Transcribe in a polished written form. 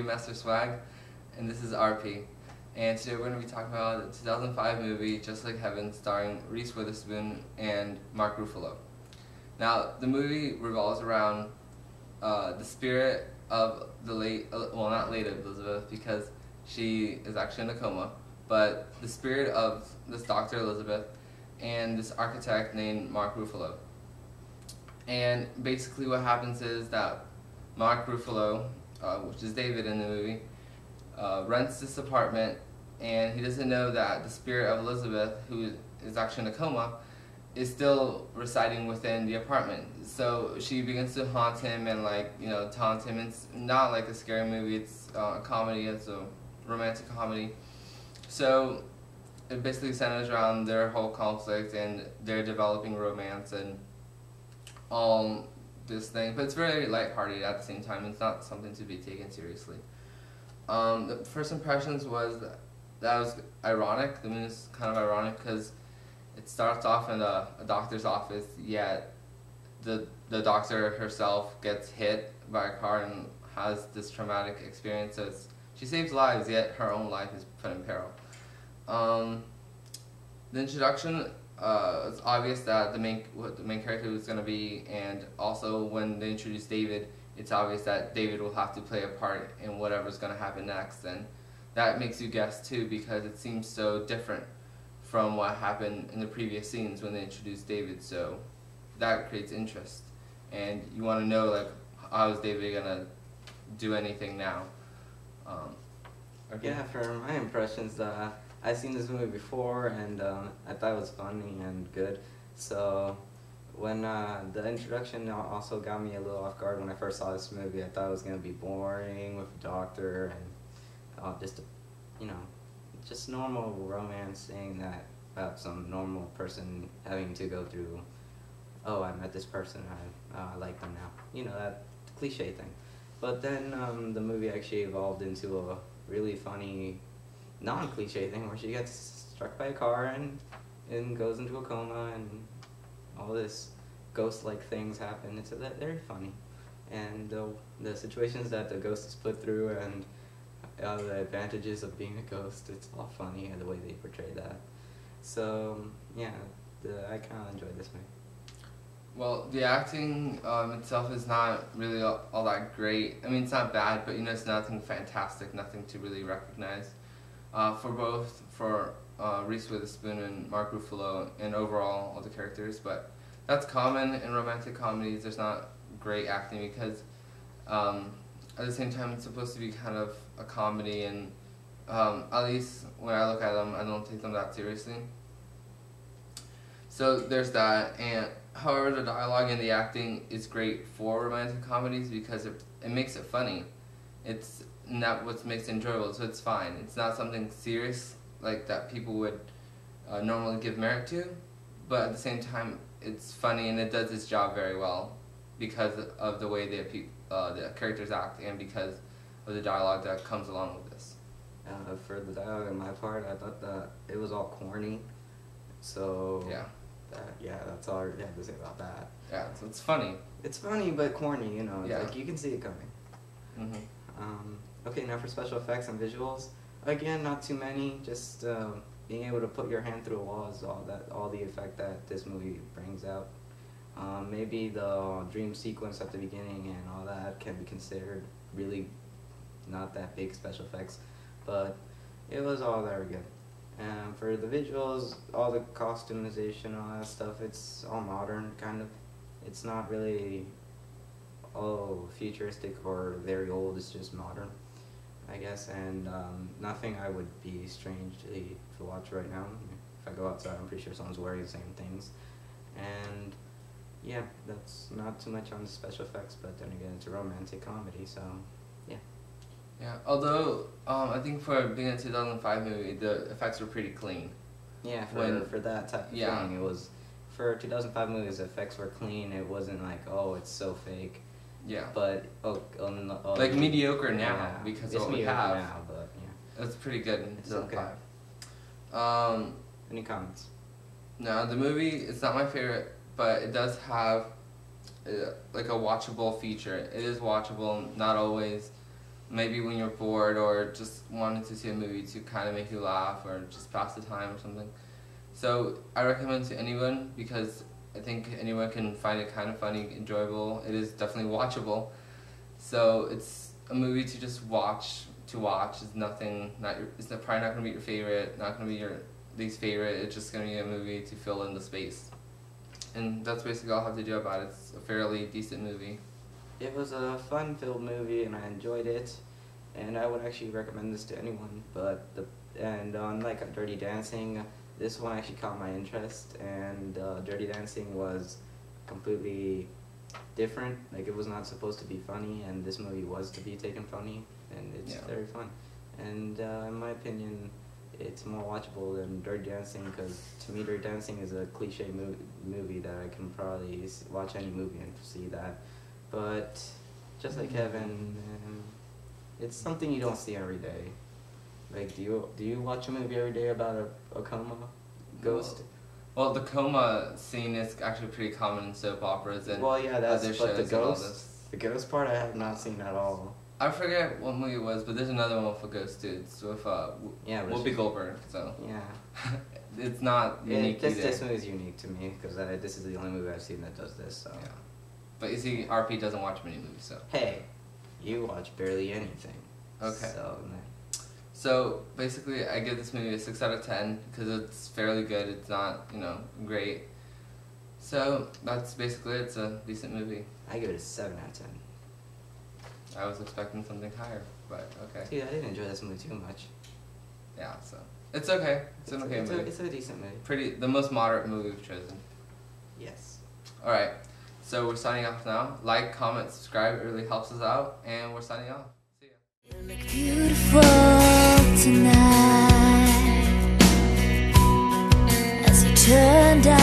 Radio Master Swag, and this is RP. And today we're going to be talking about the 2005 movie Just Like Heaven, starring Reese Witherspoon and Mark Ruffalo. Now, the movie revolves around the spirit of the late, well, not late Elizabeth, because she is actually in a coma, but the spirit of this Dr. Elizabeth and this architect named Mark Ruffalo. And basically what happens is that Mark Ruffalo, which is David in the movie, rents this apartment, and he doesn't know that the spirit of Elizabeth, who is actually in a coma, is still residing within the apartment. So she begins to haunt him and taunt him. It's not like a scary movie, it's a comedy, it's a romantic comedy. So it basically centers around their whole conflict and their developing romance and all this thing, but it's very lighthearted at the same time. It's not something to be taken seriously. The first impressions was that was ironic. The movie is kind of ironic because it starts off in a doctor's office, yet the doctor herself gets hit by a car and has this traumatic experience. So she saves lives, yet her own life is put in peril. The introduction, it's obvious that what the main character was going to be, and also when they introduce David, it's obvious that David will have to play a part in whatever's going to happen next, and that makes you guess too, because it seems so different from what happened in the previous scenes when they introduced David. So that creates interest, and you want to know how is David going to do anything now. Okay. Yeah, for my impressions, I've seen this movie before, and I thought it was funny and good. So when the introduction also got me a little off guard when I first saw this movie. I thought it was going to be boring with a doctor and just normal romancing about some normal person having to go through, oh, I met this person, I like them now. That cliche thing. But then the movie actually evolved into a really funny, non-cliche thing where she gets struck by a car and goes into a coma, and all this ghost-like things happen. It's very funny, and the situations that the ghost is put through and the advantages of being a ghost, it's all funny and the way they portray that. So yeah, I kind of enjoyed this movie. Well, the acting itself is not really all that great. I mean, it's not bad, but it's nothing fantastic, nothing to really recognize. For Reese Witherspoon and Mark Ruffalo, and overall all the characters, but that's common in romantic comedies. There's not great acting because at the same time it's supposed to be kind of a comedy, and at least when I look at them, I don't take them that seriously. So there's that, and however the dialogue and the acting is great for romantic comedies because it makes it funny. It's not what makes it enjoyable, so it's fine. It's not something serious like that people would normally give merit to, but at the same time it's funny and it does its job very well because of the way the characters act and because of the dialogue that comes along with this. For the dialogue on my part, I thought that it was all corny, so yeah, that's all I really have to say about that. Yeah, so it's funny. It's funny but corny, Yeah. Like you can see it coming. Mm-hmm. Okay, now for special effects and visuals, again, not too many. Just being able to put your hand through a wall is all the effect that this movie brings out. Maybe the dream sequence at the beginning and all that can be considered really not that big special effects, but it was all very good. And for the visuals, all the costumization, all that stuff, it's all modern, kind of. It's not really futuristic or very old, it's just modern, I guess, and nothing I would be strange to watch right now. If I go outside, I'm pretty sure someone's wearing the same things. And yeah, that's not too much on the special effects, but then again, it's a romantic comedy, so yeah. Yeah, although I think for being a 2005 movie, the effects were pretty clean. Yeah, for that type of thing, it was, for 2005 movies, the effects were clean. It wasn't like, oh, it's so fake. Yeah. But like mediocre now because it's what we mediocre have. now, but yeah, It's pretty good in it's 2005. okay. Any comments? No, the movie, it's not my favorite, but it does have like a watchable feature. It is watchable, not always maybe when you're bored or just wanted to see a movie to kind of make you laugh or just pass the time or something. So I recommend to anyone because I think anyone can find it kind of funny, enjoyable. It is definitely watchable. So it's a movie to just watch. To watch is nothing. It's probably not gonna be your favorite. Not gonna be your least favorite. It's just gonna be a movie to fill in the space. And that's basically all I have to do about it. It's a fairly decent movie. It was a fun-filled movie, and I enjoyed it. And I would actually recommend this to anyone. But unlike Dirty Dancing, this one actually caught my interest. And Dirty Dancing was completely different. Like, it was not supposed to be funny, and this movie was to be taken funny, and it's very fun. And in my opinion, it's more watchable than Dirty Dancing, because to me Dirty Dancing is a cliche movie that I can probably watch any movie and see that. But just like Kevin, it's something you don't see every day. Like, do you watch a movie every day about a coma ghost? Well, the coma scene is actually pretty common in soap operas and that's other but shows the ghost part I have not seen at all. I forget what movie it was, but there's another one with a ghost dudes with Whoopi Goldberg. So it's not unique either. This movie is unique to me because this is the only movie I've seen that does this. So. Yeah, but you see, RP doesn't watch many movies, so. Hey, you watch barely anything. Okay. So basically, I give this movie a 6 out of 10 because it's fairly good. It's not, great. So that's basically it. It's a decent movie. I give it a 7 out of 10. I was expecting something higher, but okay. Dude, I didn't enjoy this movie too much. Yeah, so it's okay. It's an okay movie. It's a decent movie. The most moderate movie we've chosen. Yes. All right. So we're signing off now. Like, comment, subscribe. It really helps us out, and we're signing off. See ya. You look beautiful tonight as you turn down